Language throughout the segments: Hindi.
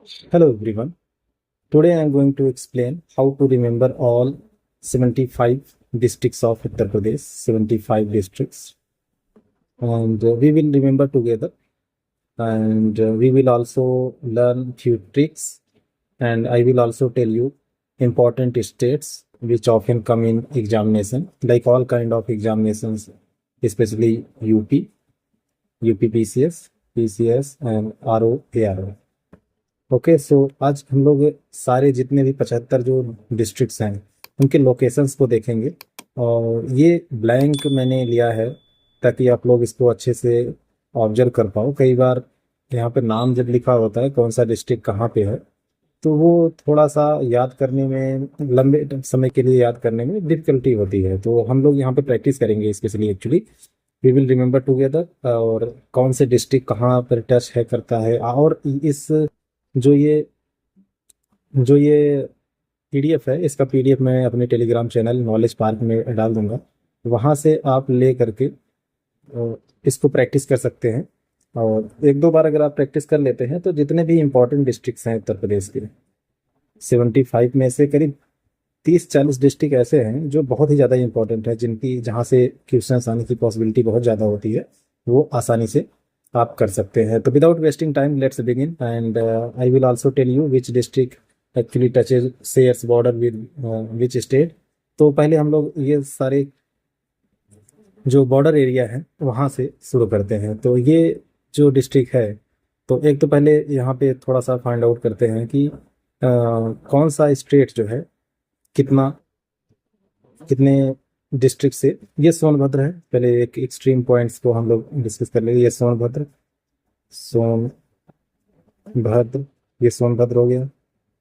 Hello everyone. Today I am going to explain how to remember all 75 districts of Uttar Pradesh, 75 districts. And we will remember together, and we will also learn few tricks, and I will also tell you important states which often come in examination, like all kind of examinations, especially UP PCS, PCS and RO ARO. Okay so आज हम लोग सारे जितने भी 75 जो डिस्ट्रिक्ट्स हैं उनके लोकेशंस को देखेंगे। और ये ब्लैंक मैंने लिया है ताकि आप लोग इसको अच्छे से ऑब्जर्व कर पाओ। कई बार यहाँ पे नाम जब लिखा होता है कौन सा डिस्ट्रिक्ट कहाँ पे है, तो वो थोड़ा सा याद करने में, लंबे समय के लिए याद करने में डिफिकल्टी होती है। तो हम लोग यहाँ पे प्रैक्टिस करेंगे, specially actually we will remember together, और कौन से डिस्ट्रिक्ट कहाँ पर टच है करता है। और इस जो ये जो ये पीडीएफ है, इसका पीडीएफ मैं अपने टेलीग्राम चैनल नॉलेज पार्क में डाल दूंगा। वहाँ से आप ले करके इसको प्रैक्टिस कर सकते हैं। और एक दो बार अगर आप प्रैक्टिस कर लेते हैं तो जितने भी इंपॉर्टेंट डिस्ट्रिक्ट्स हैं उत्तर प्रदेश के, 75 में से करीब 30-40 डिस्ट्रिक्ट ऐसे हैं जो बहुत ही ज़्यादा इंपॉर्टेंट है, जिनकी जहाँ से क्वेश्चन आने की पॉसिबिलिटी बहुत ज़्यादा होती है, वो आसानी से आप कर सकते हैं। तो without wasting time let's begin, and I will also tell you which district actually touches shares border with which state. तो पहले हम लोग ये सारे जो बॉर्डर एरिया है वहाँ से शुरू करते हैं। तो ये जो डिस्ट्रिक्ट है, तो एक तो पहले यहाँ पे थोड़ा सा फाइंड आउट करते हैं कि कौन सा स्टेट जो है कितना कितने डिस्ट्रिक्ट से। ये सोनभद्र है। पहले एक एक्सट्रीम पॉइंट्स को हम लोग डिस्कस कर लेंगे। ये सोनभद्र, ये सोनभद्र हो गया।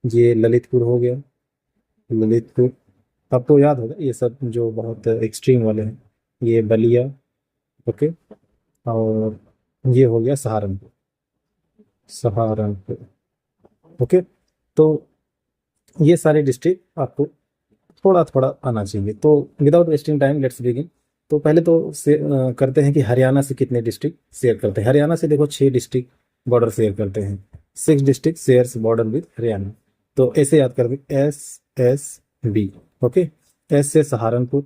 ये ललितपुर हो गया, ललितपुर आपको याद होगा, ये सब जो बहुत एक्सट्रीम वाले हैं। ये बलिया, ओके। और ये हो गया सहारनपुर, ओके। तो ये सारे डिस्ट्रिक्ट आपको थोड़ा थोड़ा आना चाहिए। तो without wasting time let's begin. तो पहले तो करते हैं कि हरियाणा से कितने डिस्ट्रिक्ट शेयर करते हैं। हरियाणा से देखो 6 डिस्ट्रिक्ट बॉर्डर शेयर करते हैं। 6 district shares border with Haryana. तो ऐसे याद कर, SSB, ओके। एस से सहारनपुर,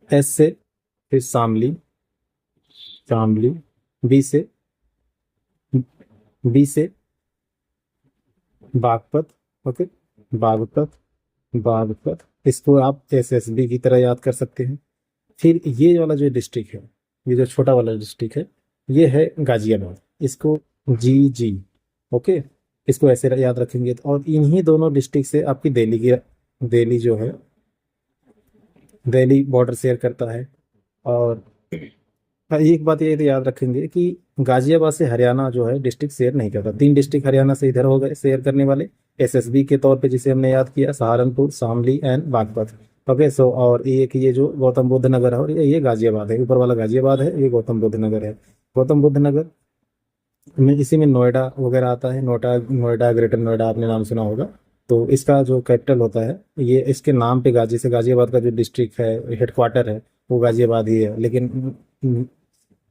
एस से फिर शामली, बी से बागपत, ओके। बागपत इसको आप SSB की तरह याद कर सकते हैं। फिर ये वाला जो डिस्ट्रिक्ट है, ये जो छोटा वाला डिस्ट्रिक्ट है, ये है गाजियाबाद। इसको GG, ओके। इसको ऐसे याद रखेंगे। और इन्हीं दोनों डिस्ट्रिक्ट से आपकी दिल्ली जो है, दिल्ली बॉर्डर शेयर करता है। और एक बात ये तो याद रखेंगे कि गाजियाबाद से हरियाणा जो है डिस्ट्रिक्ट शेयर नहीं करता। 3 डिस्ट्रिक्ट हरियाणा से इधर हो गए शेयर करने वाले SSB के तौर पे, जिसे हमने याद किया, सहारनपुर, शामली एंड बागपत, ओके। सो और एक ये जो गौतम बुद्ध नगर है, और ये गाजियाबाद है। ऊपर वाला गाजियाबाद है, ये गौतम बुद्ध नगर है। गौतम बुद्ध नगर में इसी में नोएडा वगैरह आता है। नोएडा ग्रेटर नोएडा आपने नाम सुना होगा। तो इसका जो कैपिटल होता है, ये इसके नाम पे गाजियाबाद का जो डिस्ट्रिक्ट है, हेडक्वार्टर है, वो गाजियाबाद ही है। लेकिन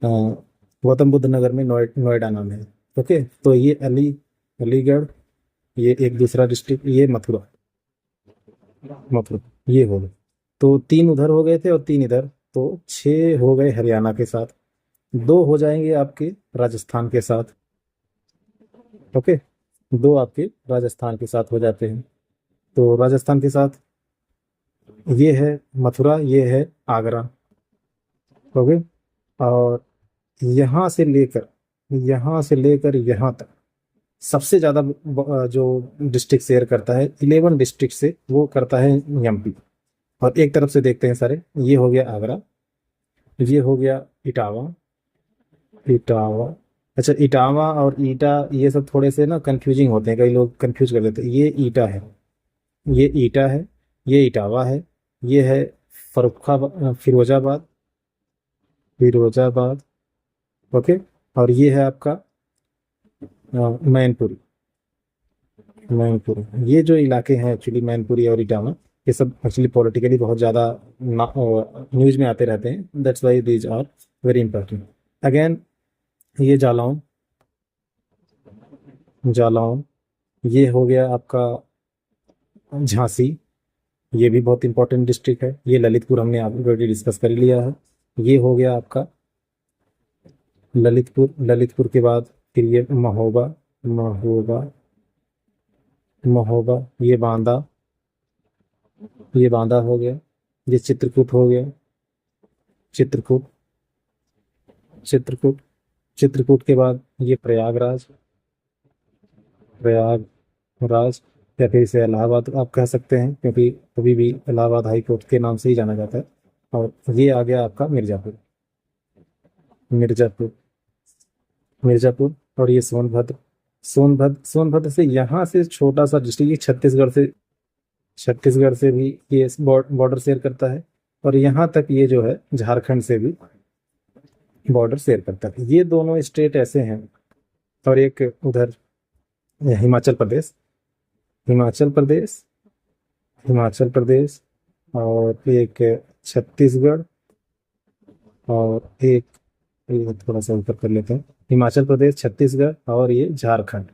अ, गौतम बुद्ध नगर में नोएडा नाम है, ओके। तो ये अलीगढ़, ये एक दूसरा डिस्ट्रिक्ट, ये मथुरा ये हो गए। तो 3 उधर हो गए थे और 3 इधर, तो 6 हो गए हरियाणा के साथ। 2 हो जाएंगे आपके राजस्थान के साथ, ओके। 2 आपके राजस्थान के साथ हो जाते हैं। तो राजस्थान के साथ ये है मथुरा, ये है आगरा, ओके। और यहाँ से लेकर यहाँ तक सबसे ज्यादा जो डिस्ट्रिक्ट शेयर करता है 11 डिस्ट्रिक्ट से, वो करता है MP। और एक तरफ से देखते हैं सारे। ये हो गया आगरा, ये हो गया इटावा। अच्छा, इटावा और ईटा ये सब थोड़े से ना कंफ्यूजिंग होते हैं, कई लोग कंफ्यूज कर देते हैं। ये ईटा है, ये इटावा है, ये है फिरोजाबाद, ओके। और ये है आपका मैनपुरी। ये जो इलाके हैं एक्चुअली, मैनपुरी और इटावा, ये सब एक्चुअली पॉलिटिकली बहुत ज़्यादा न्यूज में आते रहते हैं। That's why these are very important. Again ये जालौन, जालौन, ये हो गया आपका झांसी, ये भी बहुत इंपॉर्टेंट डिस्ट्रिक्ट है। ये ललितपुर हमने ऑलरेडी डिस्कस कर लिया है। ये हो गया आपका ललितपुर। ललितपुर के बाद फिर ये महोबा, महोबा, महोबा, ये बांदा हो गया। ये चित्रकूट हो गया, चित्रकूट, चित्रकूट, चित्रकूट के बाद ये प्रयागराज, प्रयागराज, या फिर इसे इलाहाबाद आप कह सकते हैं, क्योंकि अभी भी इलाहाबाद हाई कोर्ट के नाम से ही जाना जाता है। और ये आ गया आपका मिर्ज़ापुर, मिर्ज़ापुर, मिर्ज़ापुर। और ये सोनभद्र, सोनभद्र, सोनभद्र से यहाँ से छोटा सा डिस्ट्रिक्ट, ये छत्तीसगढ़ से, छत्तीसगढ़ से भी ये बॉर्डर शेयर करता है। और यहाँ तक ये जो है झारखंड से भी बॉर्डर शेयर करता है। ये दोनों स्टेट ऐसे हैं। और एक उधर हिमाचल प्रदेश, हिमाचल प्रदेश, हिमाचल प्रदेश, और एक छत्तीसगढ़, और एक, ये थोड़ा सा ऊपर कर लेते हैं, हिमाचल प्रदेश, छत्तीसगढ़, और ये झारखंड,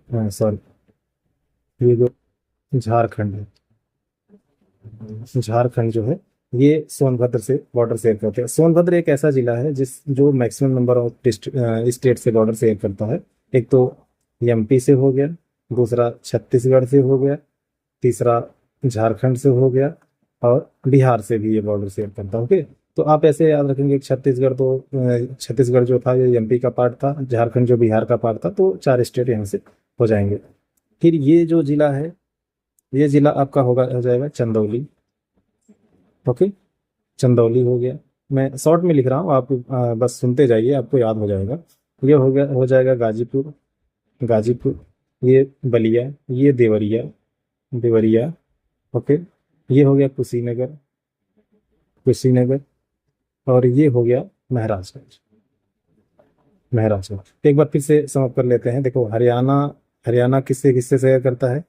सॉरी, ये जो झारखंड है, झारखंड जो है ये सोनभद्र से बॉर्डर शेयर करते हैं। सोनभद्र एक ऐसा जिला है जो मैक्सिमम नंबर ऑफ स्टेट से बॉर्डर शेयर करता है। एक तो एमपी से हो गया, दूसरा छत्तीसगढ़ से हो गया, तीसरा झारखंड से हो गया, और बिहार से भी ये बॉर्डर शेयर करता है। ओके, तो आप ऐसे याद रखेंगे कि छत्तीसगढ़ तो छत्तीसगढ़ जो था ये एमपी का पार्ट था, झारखंड जो बिहार का पार्ट था, तो 4 स्टेट यहाँ से हो जाएंगे। फिर ये जो जिला है, ये जिला आपका हो जाएगा चंदौली। ओके, चंदौली हो गया। मैं शॉर्ट में लिख रहा हूँ, आप बस सुनते जाइए, आपको याद हो जाएगा। ये हो जाएगा गाजीपुर, गाजीपुर, ये बलिया, ये देवरिया, देवरिया। ओके, ये हो गया कुशीनगर, कुशीनगर, और ये हो गया महाराजगंज, महाराजगंज। एक बार फिर से समाप्त कर लेते हैं। देखो हरियाणा, हरियाणा किससे किससे शेयर करता है?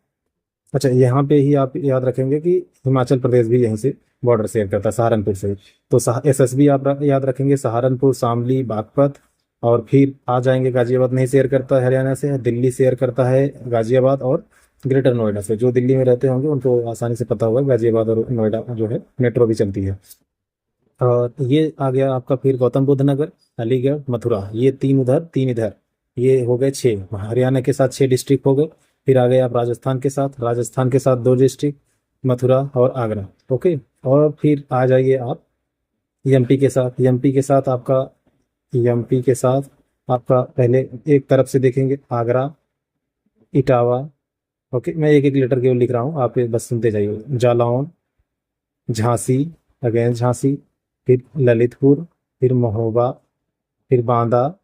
अच्छा, यहाँ पे ही आप याद रखेंगे कि हिमाचल प्रदेश भी यहीं से बॉर्डर शेयर करता है, सहारनपुर से। तो एसएसबी आप याद रखेंगे, सहारनपुर, शामली, बागपत। और फिर आ जाएंगे गाजियाबाद नहीं शेयर करता है हरियाणा से, दिल्ली शेयर करता है गाजियाबाद और ग्रेटर नोएडा से। जो दिल्ली में रहते होंगे उनको आसानी से पता होगा, गाजियाबाद और नोएडा जो है मेट्रो भी चलती है। और ये आ गया आपका फिर गौतम बुद्ध नगर, अलीगढ़, मथुरा, ये 3 उधर 3 इधर, ये हो गए 6। हरियाणा के साथ 6 डिस्ट्रिक्ट हो गए। फिर आ गए आप राजस्थान के साथ, राजस्थान के साथ 2 डिस्ट्रिक्ट, मथुरा और आगरा। ओके, और फिर आ जाइए आप एमपी के साथ, एमपी के साथ आपका, एमपी के साथ आपका पहले एक तरफ से देखेंगे आगरा, इटावा। ओके, मैं एक एक लेटर केवल लिख रहा हूँ, आप ये बस सुनते जाइए। जालौन, झांसी, अगेन झांसी, फिर ललितपुर, फिर महोबा, फिर बांदा,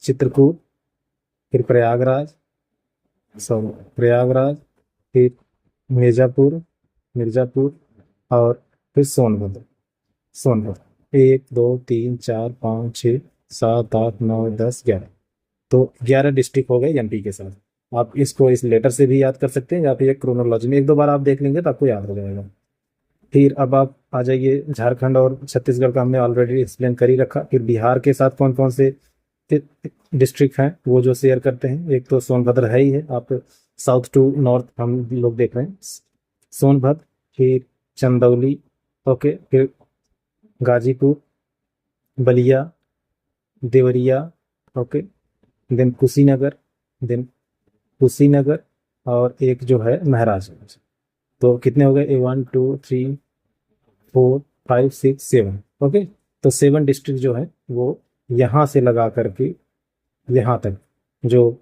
चित्रकूट, फिर प्रयागराज, सॉरी प्रयागराज, फिर मिर्ज़ापुर, मिर्ज़ापुर, और फिर सोनभद्र, सोनभद्र। 1 2 3 4 5 6 7 8 9 10 11, तो 11 डिस्ट्रिक्ट हो गए एमपी के साथ। आप इसको इस लेटर से भी याद कर सकते हैं, या फिर एक क्रोनोलॉजी में 1 2 बार आप देख लेंगे तो आपको याद हो जाएगा। फिर अब आप आ जाइए झारखंड और छत्तीसगढ़ का हमने ऑलरेडी एक्सप्लेन कर ही रखा। फिर बिहार के साथ कौन कौन से डिस्ट्रिक्ट हैं वो जो शेयर करते हैं, एक तो सोनभद्र है ही है। आप साउथ टू नॉर्थ हम लोग देख रहे हैं, सोनभद्र, फिर चंदौली, ओके, फिर Ghazipur, Ballia, Deoria, okay, then Kushinagar, then Kushinagar, और एक जो है महाराजगंज। तो कितने हो गए? 1 2 3 4 5 6 7। ओके, तो 7 डिस्ट्रिक्ट जो है वो यहाँ से लगा करके यहाँ तक, जो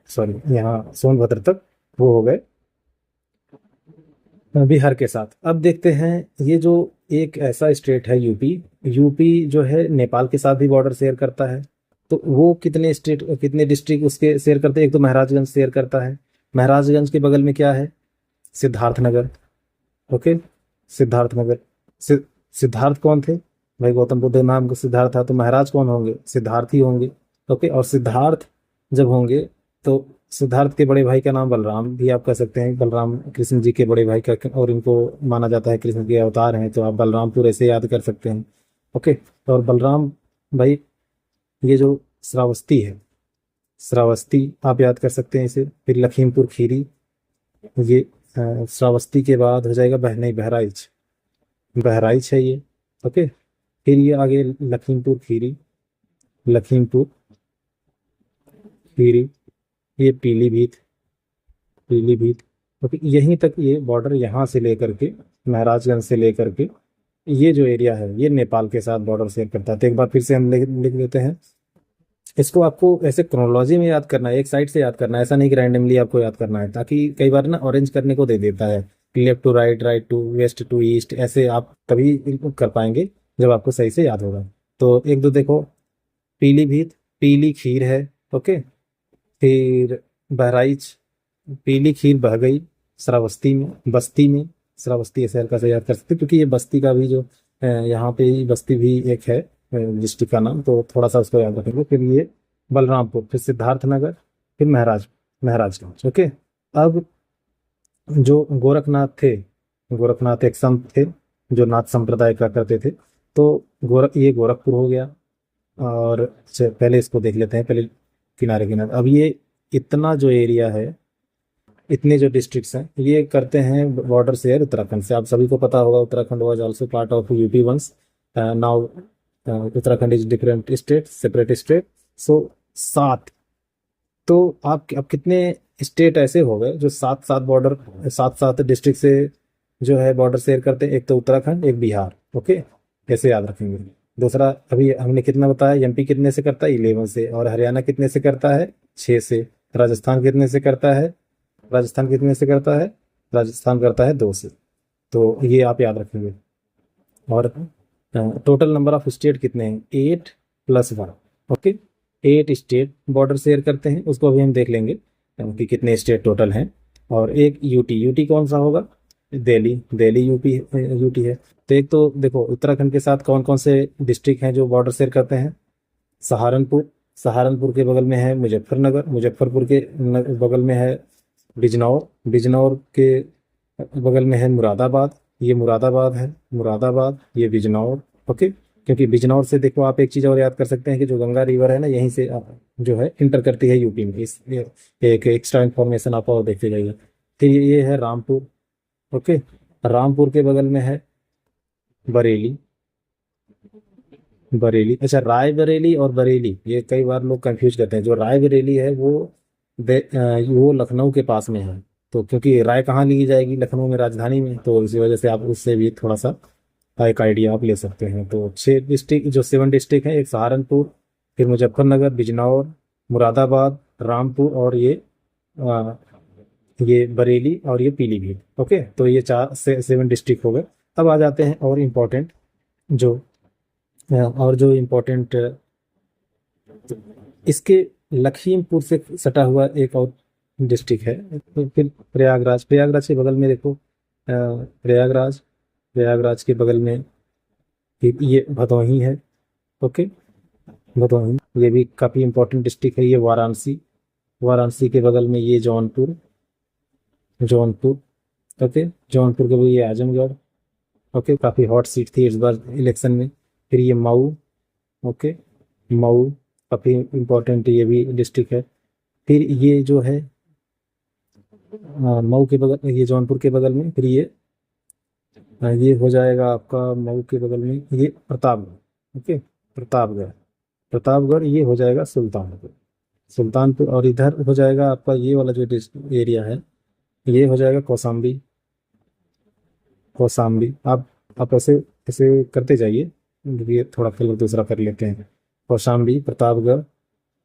सॉरी यहाँ सोनभद्र तक, वो हो गए बिहार के साथ। अब देखते हैं ये जो एक ऐसा स्टेट है यूपी, यूपी जो है नेपाल के साथ भी बॉर्डर शेयर करता है। तो वो कितने स्टेट, कितने डिस्ट्रिक्ट उसके शेयर करते हैं? एक तो महाराजगंज शेयर करता है। महाराजगंज के बगल में क्या है? सिद्धार्थनगर। ओके, सिद्धार्थनगर। सि, सिद्धार्थ कौन थे भाई? गौतम बुद्ध नाम का सिद्धार्थ था, तो महाराज कौन होंगे? सिद्धार्थ ही होंगे। ओके, और सिद्धार्थ जब होंगे तो सिद्धार्थ के बड़े भाई का नाम बलराम भी आप कह सकते हैं, बलराम कृष्ण जी के बड़े भाई का, और इनको माना जाता है कृष्ण के अवतार हैं, तो आप बलरामपुर ऐसे याद कर सकते हैं। ओके, और बलराम भाई, ये जो श्रावस्ती है, श्रावस्ती आप याद कर सकते हैं इसे। फिर लखीमपुर खीरी, ये श्रावस्ती के बाद हो जाएगा नहीं, बहराइच, बहराइच है ये। ओके, फिर ये आगे लखीमपुर खीरी, लखीमपुर खीरी, ये पीलीभीत, पीलीभीत। ओके, यहीं तक ये बॉर्डर, यहाँ से लेकर के महाराजगंज से लेकर के ये जो एरिया है ये नेपाल के साथ बॉर्डर शेयर करता है। तो एक बार फिर से हम लिख लेते हैं इसको। आपको ऐसे क्रोनोलॉजी में याद करना है, एक साइड से याद करना है, ऐसा नहीं कि रैंडमली आपको याद करना है, ताकि कई बार ना ऑरेंज करने को दे देता है, left to right, right to west to east, ऐसे आप तभी इनको कर पाएंगे जब आपको सही से याद होगा। तो एक दो देखो, पीलीभीत, पीली खीर है। ओके, फिर बहराइच, पीली खीर बह गई श्रावस्ती में, बस्ती में, श्रावस्ती ऐसे हल्का से याद कर सकते हैं, क्योंकि ये बस्ती का भी जो यहाँ पे बस्ती भी एक है डिस्ट्रिक्ट का नाम, तो थोड़ा सा उसको याद रखेंगे। फिर ये बलरामपुर, फिर सिद्धार्थनगर, फिर महाराजगंज। ओके, अब जो गोरखनाथ थे, गोरखनाथ एक संत थे जो नाथ संप्रदाय का करते थे, तो ये गोरखपुर हो गया। और पहले इसको देख लेते हैं, पहले किनारे किनारे। अब ये इतना जो एरिया है, इतने जो डिस्ट्रिक्ट्स हैं, ये करते हैं बॉर्डर शेयर उत्तराखंड से। आप सभी को पता होगा Uttarakhand was also part of UP once, now Uttarakhand is different state, separate state. So 7, तो आप अब कितने स्टेट ऐसे हो गए जो 7 7 बॉर्डर, 7 7 डिस्ट्रिक्ट से जो है बॉर्डर शेयर करते हैं। एक तो उत्तराखंड, एक बिहार। ओके, कैसे याद रखेंगे। दूसरा, अभी हमने कितना बताया, एमपी कितने से करता है, 11 से, और हरियाणा कितने से करता है, 6 से। राजस्थान कितने से करता है, राजस्थान कितने से करता है, राजस्थान करता है 2 से। तो ये आप याद रखेंगे। और टोटल नंबर ऑफ स्टेट कितने हैं, 8 + 1। ओके, 8 स्टेट बॉर्डर शेयर करते हैं, उसको अभी हम देख लेंगे कि कितने स्टेट टोटल हैं। और एक यूटी, यूटी कौन सा होगा, दिल्ली, दिल्ली यूपी, यूटी है। तो एक तो देखो उत्तराखंड के साथ कौन कौन से डिस्ट्रिक्ट हैं जो बॉर्डर शेयर करते हैं, सहारनपुर, सहारनपुर के बगल में है मुजफ्फरनगर, मुजफ्फरपुर के बगल में है बिजनौर, बिजनौर के बगल में है मुरादाबाद, ये मुरादाबाद है, मुरादाबाद, ये बिजनौर। ओके, क्योंकि बिजनौर से देखो आप एक चीज़ और याद कर सकते हैं कि जो गंगा रिवर है ना, यहीं से जो है इंटर करती है यूपी में। इस एक एक्स्ट्रा इन्फॉर्मेशन आप और देखते जाइए। फिर ये है रामपुर। ओके, रामपुर के बगल में है बरेली, बरेली। अच्छा, रायबरेली और बरेली, ये कई बार लोग कंफ्यूज करते हैं। जो रायबरेली है वो लखनऊ के पास में है। तो क्योंकि राय कहाँ ली जाएगी, लखनऊ में, राजधानी में, तो इसी वजह से आप उससे भी थोड़ा सा एक आइडिया आप ले सकते हैं। तो 6 डिस्ट्रिक्ट, जो 7 डिस्ट्रिक्ट हैं, एक सहारनपुर, फिर मुजफ्फरनगर, बिजनौर, मुरादाबाद, रामपुर, और ये बरेली, और ये पीलीभीत। ओके, तो ये 7 डिस्ट्रिक्ट हो गए। अब आ जाते हैं और इम्पोर्टेंट जो इम्पोर्टेंट इसके लखीमपुर से सटा हुआ एक और डिस्ट्रिक्ट है। तो फिर प्रयागराज, प्रयागराज के बगल में देखो, प्रयागराज, प्रयागराज के बगल में फिर ये भदोही है। ओके, भदोही, ये भी काफ़ी इंपॉर्टेंट डिस्ट्रिक्ट है। ये वाराणसी, वाराणसी के बगल में ये जौनपुर, जौनपुर। ओके, जौनपुर के ये आजमगढ़। ओके, काफ़ी हॉट सीट थी इस बार इलेक्शन में। फिर ये मऊ। ओके, मऊ काफ़ी इम्पोर्टेंट ये भी डिस्ट्रिक्ट है। फिर ये जो है मऊ के बगल, ये जौनपुर के बगल में, फिर ये हो जाएगा आपका मऊ के बगल में ये प्रतापगढ़। ओके, प्रतापगढ़, प्रतापगढ़ ये हो जाएगा सुल्तानपुर, सुल्तानपुर। और इधर हो जाएगा आपका ये वाला जो एरिया है, ये हो जाएगा कौशाम्बी, कौशाम्बी। आप ऐसे ऐसे करते जाइए, ये थोड़ा फिर दूसरा कर लेते हैं। कौशाम्बी, प्रतापगढ़,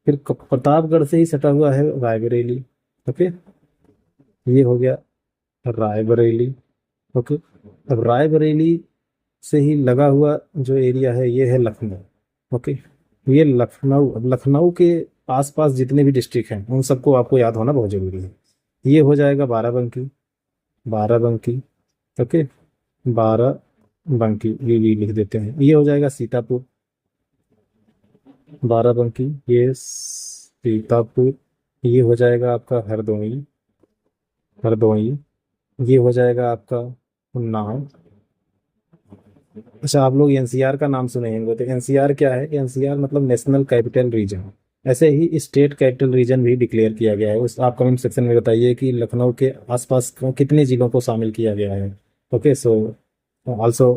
फिर प्रतापगढ़ से ही सटा हुआ है रायबरेली। ओके, ये हो गया रायबरेली। ओके, अब रायबरेली से ही लगा हुआ जो एरिया है ये है लखनऊ। ओके, ये लखनऊ, अब लखनऊ के आसपास जितने भी डिस्ट्रिक्ट हैं उन सबको आपको याद होना बहुत जरूरी है। ये हो जाएगा बाराबंकी, बाराबंकी। ओके, बाराबंकी, ये लिख देते हैं। ये हो जाएगा सीतापुर, बाराबंकी, ये सीतापुर। ये हो जाएगा आपका हरदोई, हरदोई। ये हो जाएगा आपका उन्नाव। अच्छा, आप लोग एनसीआर का नाम सुने होंगे, तो एनसीआर क्या है, एनसीआर मतलब नेशनल कैपिटल रीजन। ऐसे ही स्टेट कैपिटल रीजन भी डिक्लेयर किया गया है। उस आप कमेंट सेक्शन में बताइए कि लखनऊ के आसपास कितने जिलों को शामिल किया गया है। ओके, सो ऑल्सो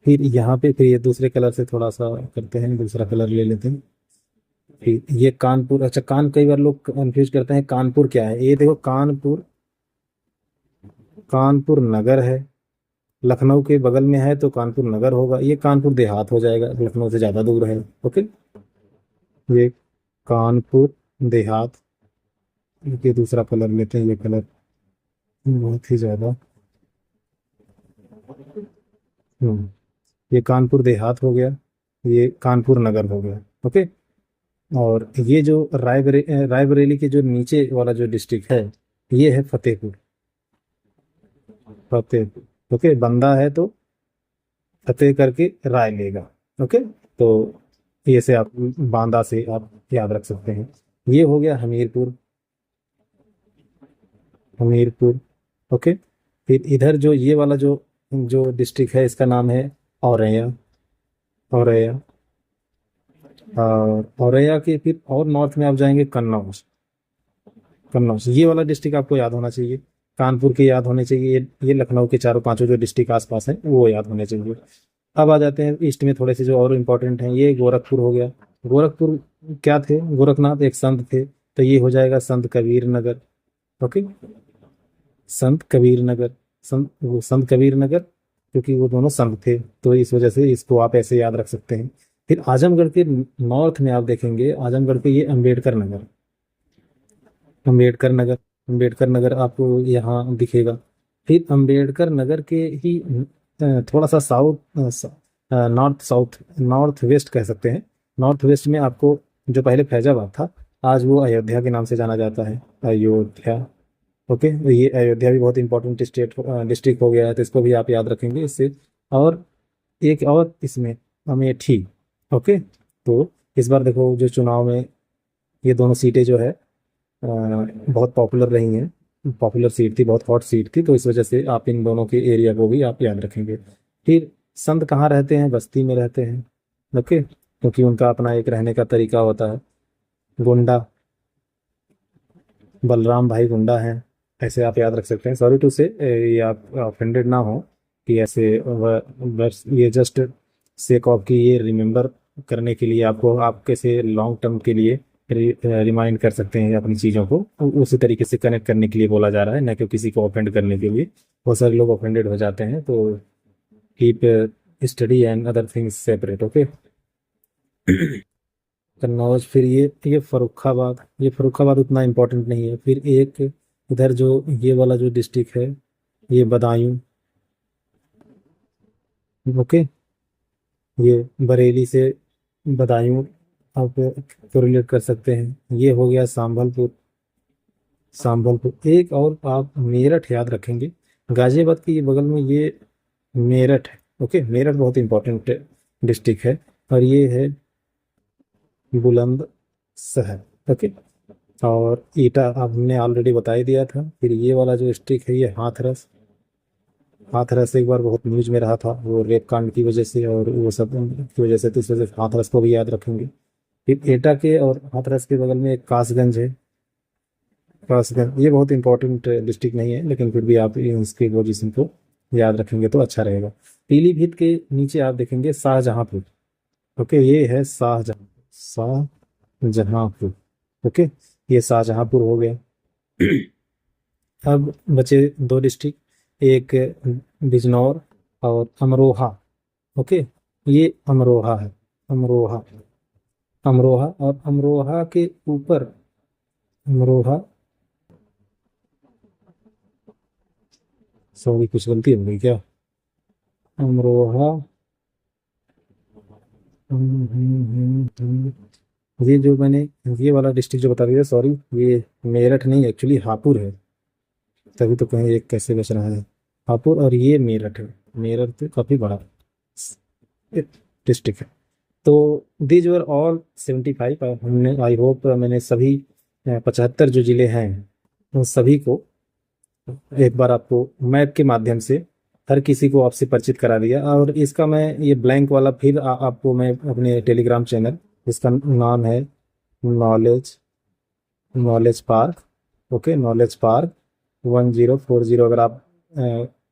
फिर यहाँ पे फिर ये दूसरे कलर से थोड़ा सा करते हैं, दूसरा कलर ले लेते हैं। फिर ये कानपुर, अच्छा कई बार लोग कंफ्यूज करते हैं कानपुर क्या है। ये देखो कानपुर, कानपुर नगर है, लखनऊ के बगल में है तो कानपुर नगर होगा। ये कानपुर देहात हो जाएगा, लखनऊ से ज़्यादा दूर है। ओके, ये कानपुर देहात। ये दूसरा कलर लेते हैं, ये कलर बहुत ही ज़्यादा। हम्म, ये कानपुर देहात हो गया, ये कानपुर नगर हो गया। ओके, और ये जो रायबरेली के जो नीचे वाला जो डिस्ट्रिक्ट है, ये है फतेहपुर। फतेहपुर, ओके, बंदा है तो फतेह करके राय लेगा। ओके, तो ये से आप बांदा से आप याद रख सकते हैं। ये हो गया हमीरपुर, हमीरपुर। ओके, फिर इधर जो ये वाला जो जो डिस्ट्रिक्ट है इसका नाम है औरैया, औरैया। और औरैया के फिर और नॉर्थ में आप जाएंगे कन्नौज, कन्नौज। ये वाला डिस्ट्रिक्ट आपको याद होना चाहिए, कानपुर के याद होने चाहिए। ये लखनऊ के चारों पांचों जो डिस्ट्रिक्ट आसपास हैं वो याद होने चाहिए। अब आ जाते हैं ईस्ट में थोड़े से जो और इम्पोर्टेंट हैं। ये गोरखपुर हो गया। गोरखपुर क्या थे, गोरखनाथ एक संत थे, तो ये हो जाएगा संत कबीर नगर। ओके, संत कबीर नगर, संत कबीर नगर, क्योंकि वो दोनों संत थे तो इस वजह से इसको आप ऐसे याद रख सकते हैं। फिर आजमगढ़ के नॉर्थ में आप देखेंगे, आजमगढ़ के ये अम्बेडकर नगर, अम्बेडकर नगर, अम्बेडकर नगर आपको यहाँ दिखेगा। फिर अम्बेडकर नगर के ही थोड़ा सा south, north south, north west कह सकते हैं। नॉर्थ वेस्ट में आपको जो पहले फैजाबाद था, आज वो अयोध्या के नाम से जाना जाता है, अयोध्या। ओके, तो ये अयोध्या भी बहुत इंपॉर्टेंट स्टेट डिस्ट्रिक्ट हो गया है, तो इसको भी आप याद रखेंगे इससे। और एक और इसमें अमेठी। ओके, तो इस बार देखो जो चुनाव में ये दोनों सीटें जो है बहुत पॉपुलर रही हैं, पॉपुलर सीट थी, बहुत हॉट सीट थी, तो इस वजह से आप इन दोनों के एरिया को भी आप याद रखेंगे। फिर संत कहाँ रहते हैं, बस्ती में रहते हैं। ओके, क्योंकि उनका अपना एक रहने का तरीका होता है। गुंडा, बलराम भाई गुंडा हैं, ऐसे आप याद रख सकते हैं। सॉरी टू से, ये आप ऑफेंडेड ना हो कि ऐसे बस ये जस्ट सेक ऑफ कि ये रिमेंबर करने के लिए आपको, आपके से लॉन्ग टर्म के लिए रिमाइंड कर सकते हैं अपनी चीज़ों को, उसी तरीके से कनेक्ट करने के लिए बोला जा रहा है, न कि किसी को ऑफेंड करने के लिए। बहुत सारे लोग ऑफेंडेड हो जाते हैं, तो keep study and other things separate. Okay, Kannauj. फिर ये फरुखाबाद, ये फरुखाबाद उतना इम्पोर्टेंट नहीं है। फिर एक इधर जो ये वाला जो डिस्ट्रिक्ट है, ये बदायूं। ओके, ये बरेली से बदायूं आप कोरिलेट कर सकते हैं। ये हो गया संभलपुर, संभलपुर। एक और आप मेरठ याद रखेंगे, गाजियाबाद के ये बगल में ये मेरठ है। ओके, मेरठ बहुत इंपॉर्टेंट डिस्ट्रिक्ट है। और ये है बुलंदशहर। ओके, और ईटा आपने ऑलरेडी बता ही दिया था। फिर ये वाला जो डिस्ट्रिक्ट है, ये हाथरस। हाथरस एक बार बहुत न्यूज में रहा था वो रेप कांड की वजह से और वो सब की वजह से, तो इस वजह से हाथरस को भी याद रखेंगे। फिर एटा के और हाथरस के बगल में एक कासगंज है, कासगंज। ये बहुत इंपॉर्टेंट डिस्ट्रिक्ट नहीं है, लेकिन फिर भी आप इसकी पोजीशन को याद रखेंगे तो अच्छा रहेगा। पीलीभीत के नीचे आप देखेंगे शाहजहांपुर। ओके, ये है शाहजहां, शाहजहांपुर। ओके, ये शाहजहांपुर हो गया। अब बचे दो डिस्ट्रिक्ट, एक बिजनौर और अमरोहा। ओके, ये अमरोहा है, अमरोहा, अमरोहा। और अमरोहा के ऊपर, अमरोहा, सॉरी कुछ गलती हो गई क्या, अमरोहा। ये जो मैंने ये वाला डिस्ट्रिक्ट जो बता दिया, सॉरी, ये मेरठ नहीं, एक्चुअली हापुड़ है। तभी तो कहीं एक कैसे बच रहा है, हापुड़। और ये मेरठ है, मेरठ तो काफ़ी बड़ा डिस्ट्रिक्ट है। तो दीज वर ऑल 75। हमने, आई होप मैंने सभी 75 जो जिले हैं उन सभी को एक बार आपको मैप के माध्यम से हर किसी को आपसे परिचित करा दिया। और इसका मैं ये ब्लैंक वाला फिर आपको मैं अपने टेलीग्राम चैनल, जिसका नाम है knowledge knowledge park. Okay, knowledge park 1040। अगर आप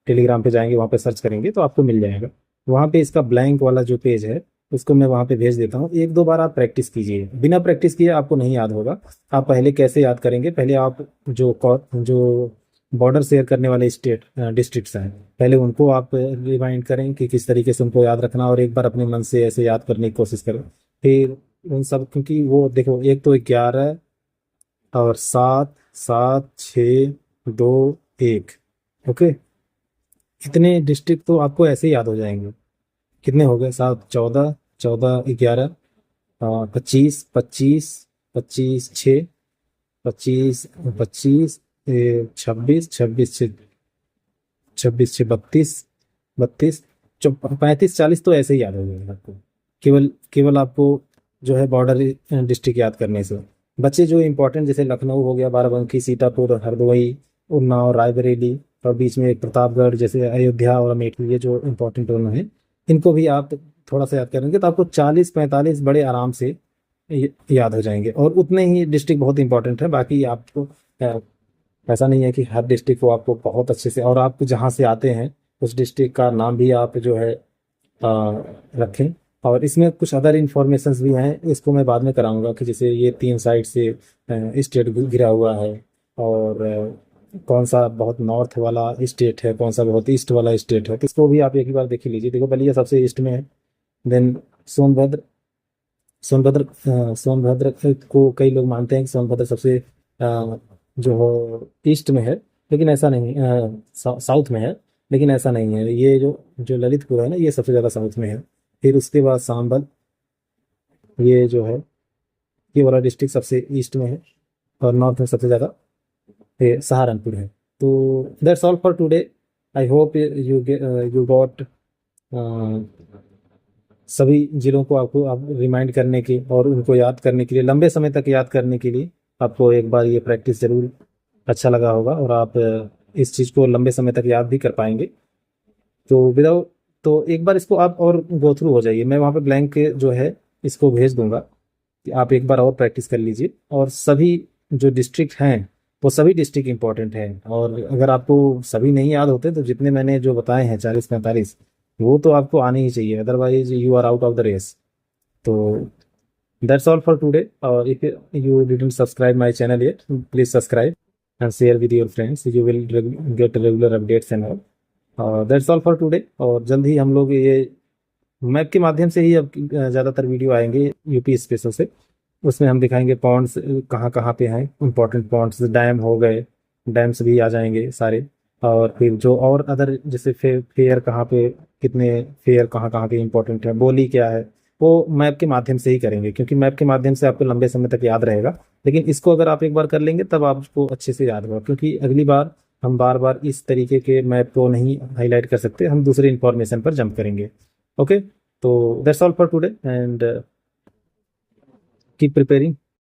टेलीग्राम पे जाएंगे, वहाँ पे सर्च करेंगे तो आपको मिल जाएगा। वहाँ पे इसका ब्लैंक वाला जो पेज है उसको मैं वहाँ पे भेज देता हूँ। एक दो बार आप प्रैक्टिस कीजिए, बिना प्रैक्टिस किए आपको नहीं याद होगा। आप पहले कैसे याद करेंगे, पहले आप जो बॉर्डर शेयर करने वाले स्टेट डिस्ट्रिक्ट्स हैं, पहले उनको आप रिमाइंड करें कि किस तरीके से उनको याद रखना, और एक बार अपने मन से ऐसे याद करने की कोशिश करें। फिर उन सब, क्योंकि वो देखो, एक तो 11 और 7, 7, 6, 2, 1। ओके, इतने डिस्ट्रिक्ट तो आपको ऐसे ही याद हो जाएंगे। कितने हो गए? 7, 14, 14, 11, 25, 25, 25, 6, 25, 25, 26, 26, 26, 6, 32, 32, 35, 40 तो ऐसे ही याद हो जाएगा आपको। केवल केवल आपको जो है बॉर्डर डिस्ट्रिक्ट याद करने से। बच्चे जो इंपॉर्टेंट, जैसे लखनऊ हो गया, बाराबंकी, सीतापुर, हरदोई, उन्नाव, रायबरेली, और बीच में एक प्रतापगढ़, जैसे अयोध्या और अमेठी, ये जो इंपॉर्टेंट दोनों हैं, इनको भी आप थोड़ा सा याद करेंगे तो आपको 40-45 बड़े आराम से याद हो जाएंगे। और उतने ही डिस्ट्रिक्ट बहुत इंपॉर्टेंट है, बाकी आपको ऐसा नहीं है कि हर डिस्ट्रिक्ट को आपको बहुत अच्छे से, और आप जहाँ से आते हैं उस डिस्ट्रिक्ट का नाम भी आप जो है रखें। और इसमें कुछ अदर इंफॉर्मेशंस भी हैं, इसको मैं बाद में कराऊंगा, कि जैसे ये 3 साइड से स्टेट घिरा हुआ है, और कौन सा बहुत नॉर्थ वाला स्टेट है, कौन सा बहुत ईस्ट वाला स्टेट है, तो इसको भी आप एक ही बार देख ही लीजिए। देखो, बलिया सबसे ईस्ट में है। देन सोनभद्र, सोनभद्र को कई लोग मानते हैं कि सोनभद्र सबसे जो हो ईस्ट में है, लेकिन ऐसा नहीं, साउथ में है, लेकिन ऐसा नहीं है। ये जो जो ललितपुर है ना, ये सबसे ज़्यादा साउथ में है। फिर उसके बाद सांबल, ये जो है, ये वाला डिस्ट्रिक्ट सबसे ईस्ट में है, और नॉर्थ में सबसे ज़्यादा ये सहारनपुर है। तो that's all for today. I hope you got सभी जिलों को आपको आप रिमाइंड करने की और उनको याद करने के लिए, लंबे समय तक याद करने के लिए आपको एक बार ये प्रैक्टिस जरूर अच्छा लगा होगा, और आप इस चीज़ को लंबे समय तक याद भी कर पाएंगे। तो विदाउट, तो एक बार इसको आप और गो थ्रू हो जाइए। मैं वहाँ पे ब्लैंक जो है इसको भेज दूंगा, कि आप एक बार और प्रैक्टिस कर लीजिए। और सभी जो डिस्ट्रिक्ट हैं वो सभी डिस्ट्रिक्ट इंपॉर्टेंट हैं, और अगर आपको सभी नहीं याद होते तो जितने मैंने जो बताए हैं 40-45, वो तो आपको आने ही चाहिए, otherwise you are out of the race. तो दैट्स ऑल फॉर टुडे। और if you didn't subscribe my channel yet, please subscribe and share with your friends, you will get regular updates and all. That's all for today. और जल्द ही हम लोग ये मैप के माध्यम से ही अब ज़्यादातर वीडियो आएंगे यूपी स्पेशल से। उसमें हम दिखाएंगे पॉन्ड्स कहाँ कहाँ पे हैं, इंपॉर्टेंट पॉन्ड्स, डैम हो गए, डैम्स भी आ जाएंगे सारे। और फिर जो और अदर, जैसे फेयर कहाँ पे, कितने फेयर कहाँ कहाँ के इंपॉर्टेंट है, बोली क्या है, वो मैप के माध्यम से ही करेंगे, क्योंकि मैप के माध्यम से आपको लंबे समय तक याद रहेगा। लेकिन इसको अगर आप एक बार कर लेंगे तब आपको अच्छे से याद होगा, क्योंकि अगली बार हम बार बार इस तरीके के मैप को नहीं हाईलाइट कर सकते, हम दूसरे इंफॉर्मेशन पर जंप करेंगे। ओके, तो that's all for today, and keep preparing.